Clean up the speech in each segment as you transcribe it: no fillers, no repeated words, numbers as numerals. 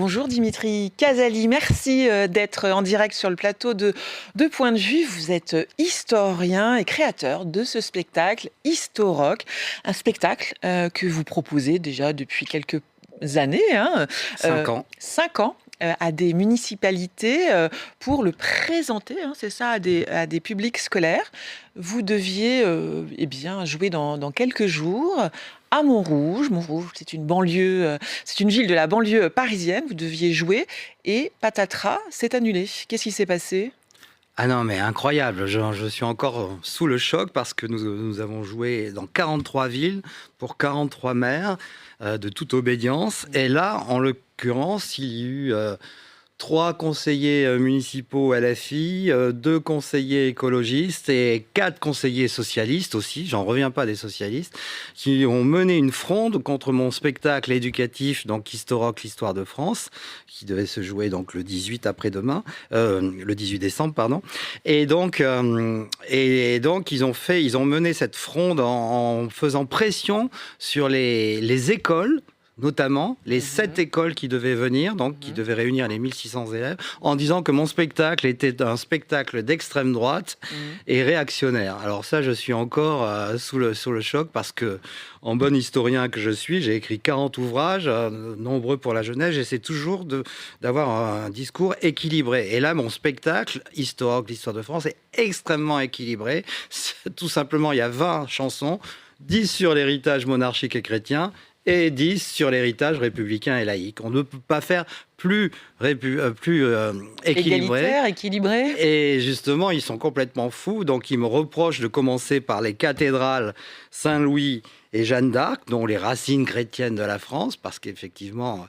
Bonjour Dimitri Casali, merci d'être en direct sur le plateau de Point de Vue. Vous êtes historien et créateur de ce spectacle Historock, un spectacle que vous proposez déjà depuis quelques années. 5 ans. 5 ans. À des municipalités pour le présenter, c'est ça, à des publics scolaires. Vous deviez jouer dans quelques jours à Montrouge. Montrouge, c'est une banlieue, c'est une ville de la banlieue parisienne. Vous deviez jouer et patatras, c'est annulé. Qu'est-ce qui s'est passé ? Ah non, mais incroyable, je suis encore sous le choc parce que nous avons joué dans 43 villes pour 43 maires de toute obédience. Et là, en l'occurrence, il y a eu 3 conseillers municipaux LFI, 2 conseillers écologistes et 4 conseillers socialistes aussi, j'en reviens pas des socialistes, qui ont mené une fronde contre mon spectacle éducatif, donc Historock, l'histoire de France, qui devait se jouer donc le 18 après-demain, le 18 décembre, pardon. Et donc ils ont mené cette fronde en faisant pression sur les écoles, notamment les 7 écoles qui devaient venir, donc qui devaient réunir les 1600 élèves, en disant que mon spectacle était un spectacle d'extrême droite et réactionnaire. Alors ça, je suis encore sous le choc parce que, en bon historien que je suis, j'ai écrit 40 ouvrages, nombreux pour la jeunesse, j'essaie toujours d'avoir un discours équilibré. Et là, mon spectacle, Historock, l'histoire de France, est extrêmement équilibré. Tout simplement, il y a 20 chansons, 10 sur l'héritage monarchique et chrétien, et 10 sur l'héritage républicain et laïque. On ne peut pas faire plus équilibré. Et justement, ils sont complètement fous. Donc, ils me reprochent de commencer par les cathédrales Saint-Louis et Jeanne d'Arc, dont les racines chrétiennes de la France, parce qu'effectivement,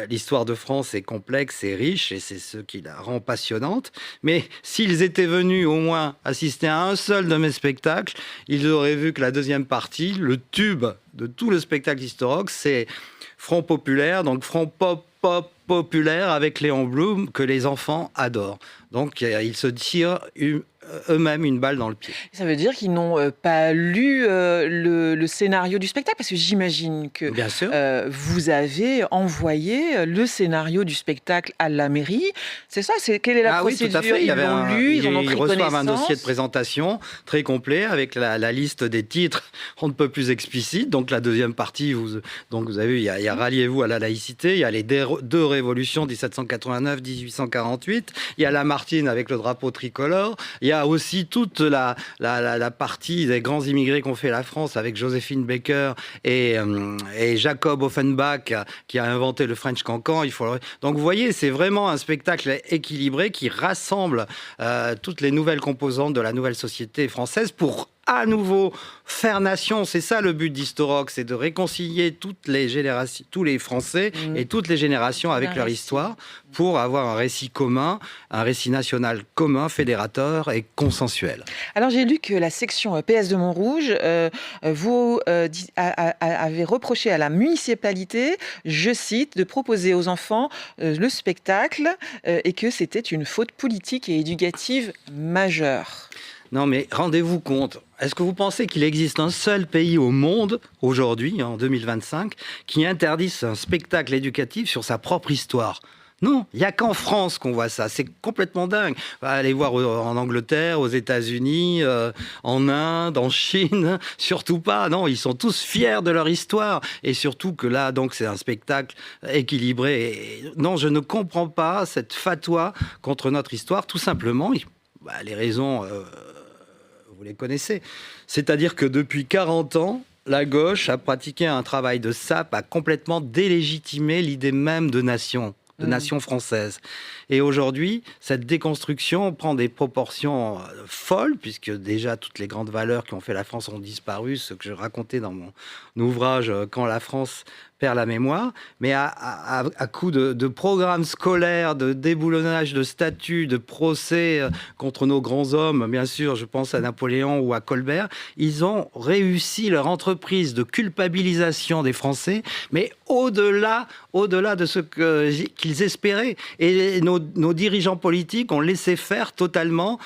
l'histoire de France est complexe et riche, et c'est ce qui la rend passionnante. Mais s'ils étaient venus au moins assister à un seul de mes spectacles, ils auraient vu que la deuxième partie, le tube de tout le spectacle Historock, c'est Front populaire, donc Front pop populaire avec Léon Blum, que les enfants adorent. Donc, ils se tirent eux-mêmes une balle dans le pied. Ça veut dire qu'ils n'ont pas lu le scénario du spectacle, parce que j'imagine que bien sûr. Vous avez envoyé le scénario du spectacle à la mairie. C'est ça, quelle est la procédure? Oui, tout à fait. Ils l'ont lu, ils en ont pris connaissance. Ils reçoivent un dossier de présentation très complet avec la liste des titres, on ne peut plus explicite. Donc la deuxième partie, vous avez vu, il y a Ralliez-vous à la laïcité, il y a les 2 révolutions 1789-1848, il y a Lamartine avec le drapeau tricolore, il y a aussi toute la partie des grands immigrés qu'ont fait la France avec Joséphine Baker et Jacob Offenbach qui a inventé le French Cancan. Donc vous voyez, c'est vraiment un spectacle équilibré qui rassemble toutes les nouvelles composantes de la nouvelle société française pour à nouveau faire nation. C'est ça le but d'Historock, c'est de réconcilier toutes les générations, tous les Français et toutes les générations avec leur histoire pour avoir un récit commun, un récit national commun, fédérateur et consensuel. Alors j'ai lu que la section PS de Montrouge vous avez reproché à la municipalité, je cite, de proposer aux enfants le spectacle et que c'était une faute politique et éducative majeure. Non, mais rendez-vous compte. Est-ce que vous pensez qu'il existe un seul pays au monde, aujourd'hui, en 2025, qui interdise un spectacle éducatif sur sa propre histoire ? Non, il n'y a qu'en France qu'on voit ça. C'est complètement dingue. Allez voir en Angleterre, aux États-Unis, en Inde, en Chine. Surtout pas. Non, ils sont tous fiers de leur histoire. Et surtout que là, donc, c'est un spectacle équilibré. Et non, je ne comprends pas cette fatwa contre notre histoire. Tout simplement, les raisons... vous les connaissez. C'est-à-dire que depuis 40 ans, la gauche a pratiqué un travail de sape, a complètement délégitimé l'idée même de nation française. Et aujourd'hui, cette déconstruction prend des proportions folles, puisque déjà toutes les grandes valeurs qui ont fait la France ont disparu, ce que je racontais dans mon ouvrage « Quand la France perd la mémoire », mais à coup de programmes scolaires, de déboulonnage de statuts, de procès contre nos grands hommes, bien sûr, je pense à Napoléon ou à Colbert, ils ont réussi leur entreprise de culpabilisation des Français, mais au-delà de ce qu'ils espéraient. Et nos dirigeants politiques ont laissé faire totalement.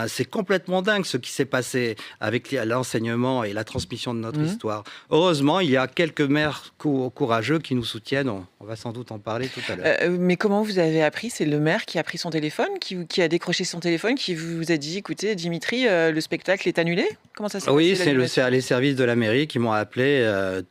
C'est complètement dingue ce qui s'est passé avec l'enseignement et la transmission de notre histoire. Heureusement, il y a quelques maires courageux qui nous soutiennent. On va sans doute en parler tout à l'heure. Mais comment vous avez appris? C'est le maire qui a pris son téléphone, qui a décroché son téléphone, qui vous a dit: «Écoutez, Dimitri, le spectacle est annulé»? Comment ça s'est Oui, passé, c'est l'annulation? les services de la mairie qui m'ont appelé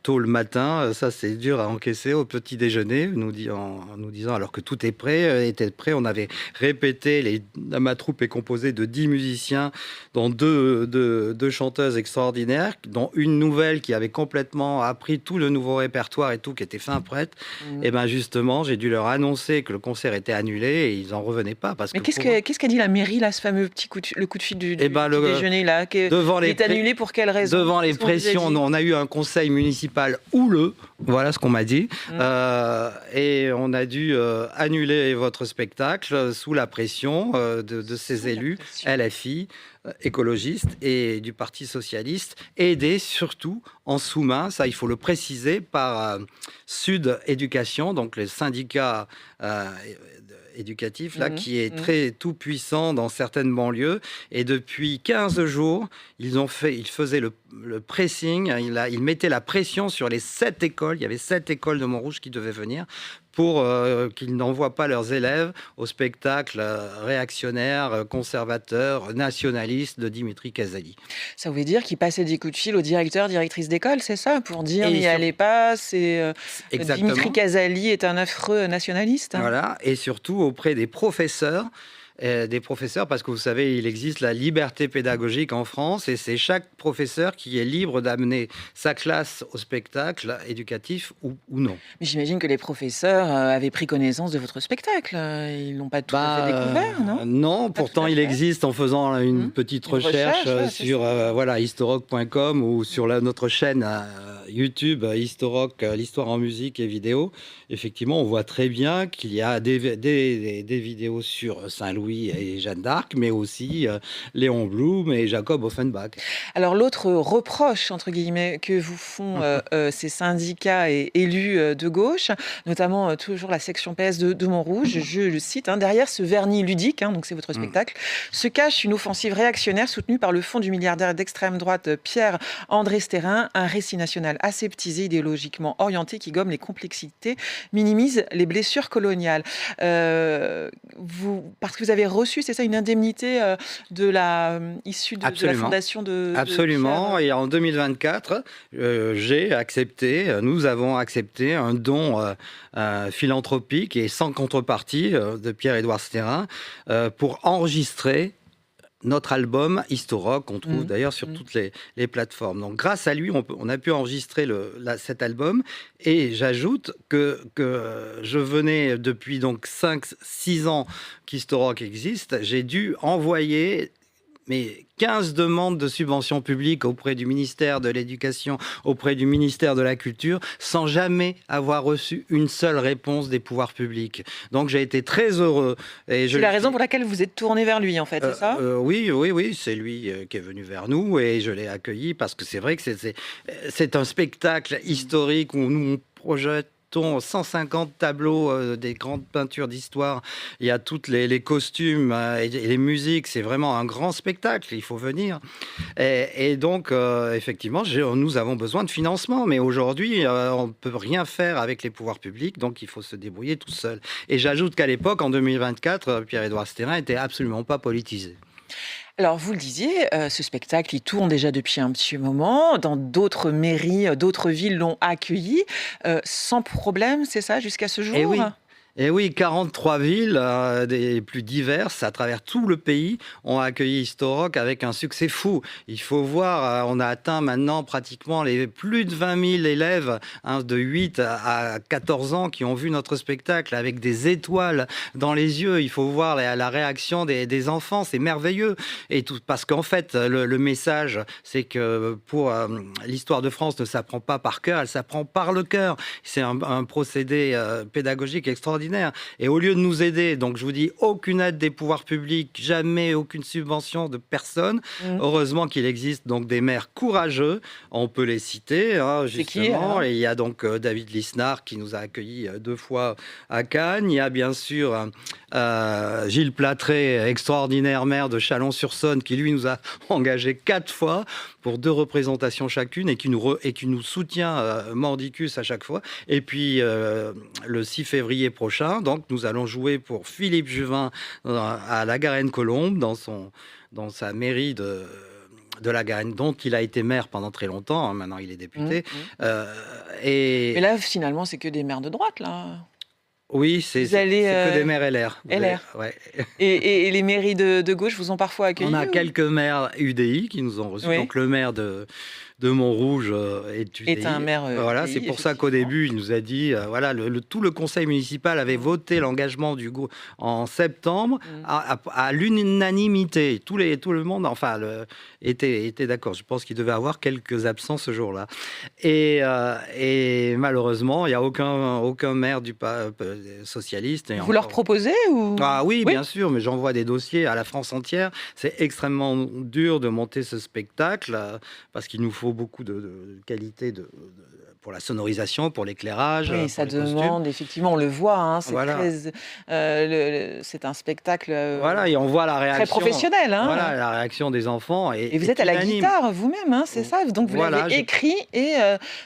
tôt le matin. Ça, c'est dur à encaisser au petit déjeuner, en nous disant, alors que tout était prêt. On avait répété. Ma troupe est composée de 10 musiciens, dont deux chanteuses extraordinaires, dont une nouvelle qui avait complètement appris tout le nouveau répertoire et tout, qui était fin prête. Mmh. Et ben justement, j'ai dû leur annoncer que le concert était annulé et ils n'en revenaient pas. Parce Mais que pour eux, qu'est-ce qu'a dit la mairie là, ce fameux petit le coup de fil du eh ben, petit déjeuner là? devant Il les est annulé pour quelle raison? Devant les Qu'est-ce qu'on vous a pressions, dit? on a eu un conseil municipal houleux, voilà ce qu'on m'a dit, Mmh. et on a dû annuler votre spectacle sous la pression de Sous ces la élus pression. LFI, écologistes et du Parti socialiste, aidés surtout en sous-main, ça il faut le préciser, par Sud Éducation, donc le syndicat éducatif là, Mmh qui est mh. très tout puissant dans certaines banlieues. Et depuis 15 jours, ils faisaient le pressing, ils mettaient la pression sur les 7 écoles. Il y avait 7 écoles de Montrouge qui devaient venir pour qu'ils n'envoient pas leurs élèves au spectacle réactionnaire, conservateur, nationaliste de Dimitri Kazali. Ça veut dire qu'il passait des coups de fil aux directeurs, directrices d'école, c'est ça? Pour dire: Et «N'y allez pas, c'est, Dimitri exactement. Kazali est un affreux nationaliste»? Voilà, et surtout auprès des professeurs, parce que vous savez, il existe la liberté pédagogique en France et c'est chaque professeur qui est libre d'amener sa classe au spectacle éducatif ou non. Mais j'imagine que les professeurs, avaient pris connaissance de votre spectacle, ils l'ont pas tout à fait découvert, non? Non, Pas tout pourtant à il fait? existe en faisant une Mmh. petite Une recherche recherche, ouais, c'est sur ça. voilà, historique.com ou sur notre chaîne YouTube Historique, l'histoire en musique et vidéo. Effectivement, on voit très bien qu'il y a des vidéos sur Saint-Louis et Jeanne d'Arc, mais aussi Léon Blum et Jacob Offenbach. Alors l'autre «reproche» entre guillemets que vous font, ces syndicats et élus, de gauche, notamment, toujours la section PS de Montrouge, je le cite, hein: «Derrière ce vernis ludique», hein, donc c'est votre Mm. spectacle, «se cache une offensive réactionnaire soutenue par le fonds du milliardaire d'extrême droite, Pierre-André Stérin, un récit national aseptisé, idéologiquement orienté qui gomme les complexités, minimise les blessures coloniales». Parce que vous avez reçu, c'est ça, une indemnité, issue de la Absolument. fondation de Pierre, Absolument. Et en 2024, nous avons accepté un don philanthropique et sans contrepartie de Pierre-Édouard Stérin pour enregistrer notre album Historock, qu'on trouve Mmh. d'ailleurs sur Mmh. toutes les plateformes. Donc grâce à lui, on a pu enregistrer cet album. Et j'ajoute que je venais depuis donc 5-6 ans qu'Historock existe. J'ai dû envoyer 15 demandes de subventions publiques auprès du ministère de l'Éducation, auprès du ministère de la Culture, sans jamais avoir reçu une seule réponse des pouvoirs publics. Donc j'ai été très heureux. Et C'est la raison pour laquelle vous êtes tourné vers lui, en fait, c'est ça? oui, c'est lui qui est venu vers nous et je l'ai accueilli parce que c'est vrai que c'est un spectacle historique où nous on projette 150 tableaux, des grandes peintures d'histoire. Il y a toutes les costumes et les musiques. C'est vraiment un grand spectacle. Il faut venir. Et donc, effectivement, nous avons besoin de financement. Mais aujourd'hui, on ne peut rien faire avec les pouvoirs publics. Donc, il faut se débrouiller tout seul. Et j'ajoute qu'à l'époque, en 2024, Pierre-Édouard Stérin n'était absolument pas politisé. Alors, vous le disiez, ce spectacle, il tourne déjà depuis un petit moment. Dans d'autres mairies, d'autres villes l'ont accueilli, sans problème, c'est ça, jusqu'à ce jour? Et oui, 43 villes, des plus diverses, à travers tout le pays, ont accueilli Historock avec un succès fou. Il faut voir, on a atteint maintenant pratiquement les plus de 20 000 élèves de 8 à 14 ans qui ont vu notre spectacle avec des étoiles dans les yeux. Il faut voir la réaction des enfants, c'est merveilleux. Et tout, parce qu'en fait, le message, c'est que pour l'histoire de France ne s'apprend pas par cœur, elle s'apprend par le cœur. C'est un procédé pédagogique extraordinaire. extraordinaire. Et au lieu de nous aider, donc je vous dis, aucune aide des pouvoirs publics, jamais aucune subvention de personne. Heureusement qu'il existe donc des maires courageux, on peut les citer, hein, justement. Et il y a donc David Lisnard qui nous a accueillis 2 fois à Cannes. Il y a bien sûr Gilles Platré, extraordinaire maire de Chalon-sur-Saône, qui lui nous a engagés 4 fois pour 2 représentations chacune et qui nous soutient mordicus à chaque fois. Et puis le 6 février prochain, donc nous allons jouer pour Philippe Juvin à la Garenne-Colombes dans sa mairie de la Garenne, dont il a été maire pendant très longtemps. Hein, maintenant, il est député. Mais là, finalement, c'est que des maires de droite, là. Oui, c'est que des maires LR. LR. Ouais. Et les mairies de gauche vous ont parfois accueillis? On a quelques maires UDI qui nous ont reçus. Donc le maire de Montrouge est UDI. Est un maire voilà, UDI, c'est pour ça qu'au début, il nous a dit, voilà, tout le conseil municipal avait voté l'engagement du en septembre à l'unanimité. Tout le monde, enfin, était d'accord. Je pense qu'il devait avoir quelques absents ce jour-là. Et malheureusement, il n'y a aucun maire du socialiste. Vous leur proposez ou... Ah oui, bien sûr, mais j'envoie des dossiers à la France entière. C'est extrêmement dur de monter ce spectacle parce qu'il nous faut beaucoup de qualité pour la sonorisation, pour l'éclairage. Oui, ça demande, effectivement, on le voit, hein, c'est un spectacle voilà, et on voit la réaction, très professionnel. Hein. Voilà, la réaction des enfants. Et vous êtes à la guitare vous-même, hein, c'est ça? Donc vous l'avez écrit et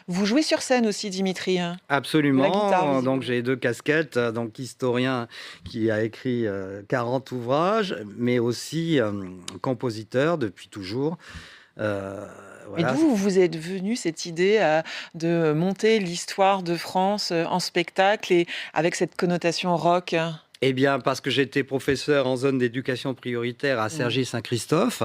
vous jouez sur scène aussi, Dimitri. Absolument, guitare, donc j'ai 2 casquettes, donc historien qui a écrit 40 ouvrages, mais aussi compositeur depuis toujours. Et d'où vous êtes venu cette idée de monter l'histoire de France en spectacle et avec cette connotation rock? Eh bien, parce que j'étais professeur en zone d'éducation prioritaire à Cergy-Saint-Christophe.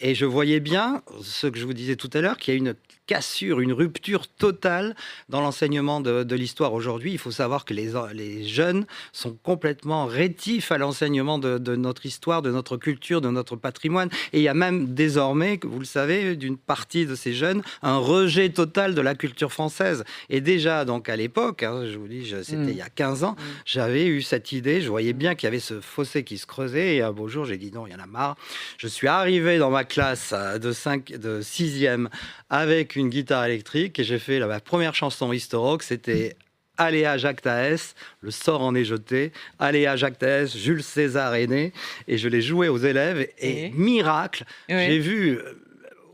Et je voyais bien, ce que je vous disais tout à l'heure, qu'il y a une cassure, une rupture totale dans l'enseignement de l'histoire aujourd'hui. Il faut savoir que les jeunes sont complètement rétifs à l'enseignement de notre histoire, de notre culture, de notre patrimoine. Et il y a même désormais, vous le savez, d'une partie de ces jeunes, un rejet total de la culture française. Et déjà, donc à l'époque, hein, je vous dis, c'était il y a 15 ans, j'avais eu cette idée, je voyais bien qu'il y avait ce fossé qui se creusait. Et un beau jour, j'ai dit non, il y en a marre. Je suis arrivé dans ma classe de 6e avec une guitare électrique et j'ai fait ma première chanson historique, c'était Aléa Jacques Taès, le sort en est jeté. Aléa Jacques Taès, Jules César est né. Et je l'ai joué aux élèves et miracle, j'ai vu,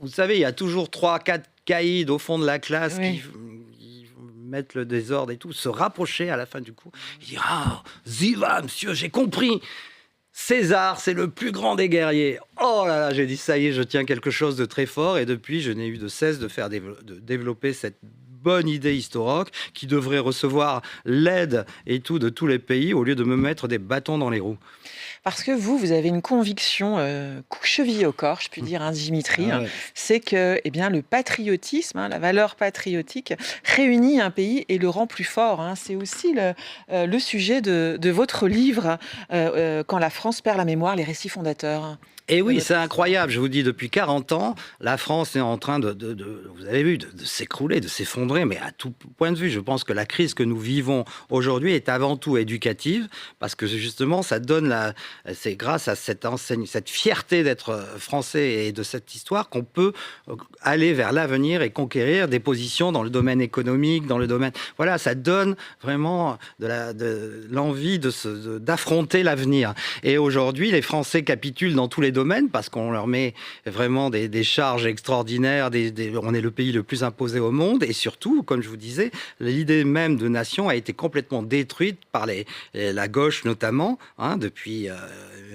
vous savez, il y a toujours 3-4 caïds au fond de la classe qui mettent le désordre et tout, se rapprocher à la fin du coup. Il dit « Ah, Ziva, monsieur, j'ai compris !» César, c'est le plus grand des guerriers. Oh là là, j'ai dit, ça y est, je tiens quelque chose de très fort. Et depuis, je n'ai eu de cesse de développer cette bonne idée historique qui devrait recevoir l'aide et tout de tous les pays au lieu de me mettre des bâtons dans les roues. Parce que vous avez une conviction chevillée au corps, je puis dire, hein, Dimitri, c'est que le patriotisme, la valeur patriotique, réunit un pays et le rend plus fort. Hein. C'est aussi le sujet de votre livre, Quand la France perd la mémoire, les récits fondateurs. Et oui, c'est incroyable. Je vous dis, depuis 40 ans, la France est en train vous avez vu, de s'écrouler, de s'effondrer, mais à tout point de vue. Je pense que la crise que nous vivons aujourd'hui est avant tout éducative, parce que justement, ça donne c'est grâce à cette fierté d'être français et de cette histoire qu'on peut aller vers l'avenir et conquérir des positions dans le domaine économique, dans le domaine... Voilà, ça donne vraiment de l'envie d'affronter l'avenir. Et aujourd'hui, les Français capitulent dans tous les domaines parce qu'on leur met vraiment des charges extraordinaires. On est le pays le plus imposé au monde et surtout, comme je vous disais, l'idée même de nation a été complètement détruite par la gauche notamment, hein, depuis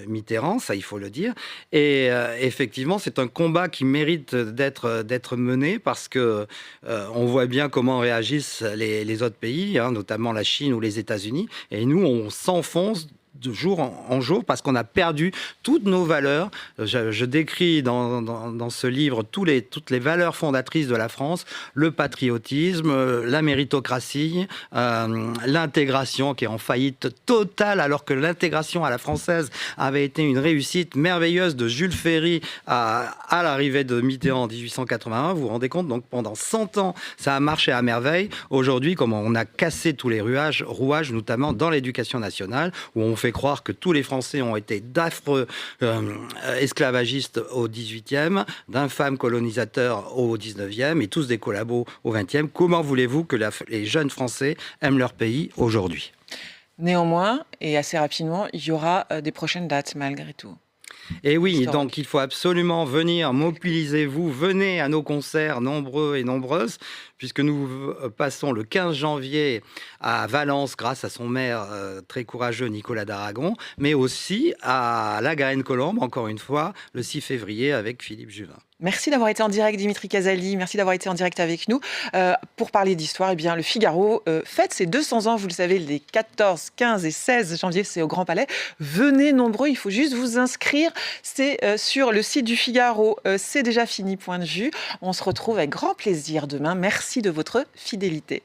Mitterrand, ça il faut le dire. Et effectivement, c'est un combat qui mérite d'être mené parce que on voit bien comment réagissent les autres pays, hein, notamment la Chine ou les États-Unis. Et nous, on s'enfonce de jour en jour parce qu'on a perdu toutes nos valeurs. Je décris dans ce livre toutes les valeurs fondatrices de la France, le patriotisme, la méritocratie, l'intégration qui est en faillite totale alors que l'intégration à la française avait été une réussite merveilleuse de Jules Ferry à l'arrivée de Mitterrand en 1881. Vous vous rendez compte, donc pendant 100 ans, ça a marché à merveille. Aujourd'hui, comment on a cassé tous les rouages, notamment dans l'éducation nationale, où on fait croire que tous les Français ont été d'affreux esclavagistes au 18e, d'infâmes colonisateurs au 19e et tous des collabos au 20e. Comment voulez-vous que les jeunes Français aiment leur pays aujourd'hui ? Néanmoins, et assez rapidement, il y aura des prochaines dates malgré tout. Et oui, donc il faut absolument venir, mobilisez-vous, venez à nos concerts nombreux et nombreuses, puisque nous passons le 15 janvier à Valence grâce à son maire très courageux Nicolas d'Aragon, mais aussi à La Garenne-Colombes, encore une fois, le 6 février avec Philippe Juvin. Merci d'avoir été en direct, Dimitri Casali. Merci d'avoir été en direct avec nous. Pour parler d'histoire, eh bien, le Figaro fête ses 200 ans, vous le savez, les 14, 15 et 16 janvier, c'est au Grand Palais. Venez nombreux, il faut juste vous inscrire. C'est sur le site du Figaro, c'est déjà fini, point de vue. On se retrouve avec grand plaisir demain. Merci de votre fidélité.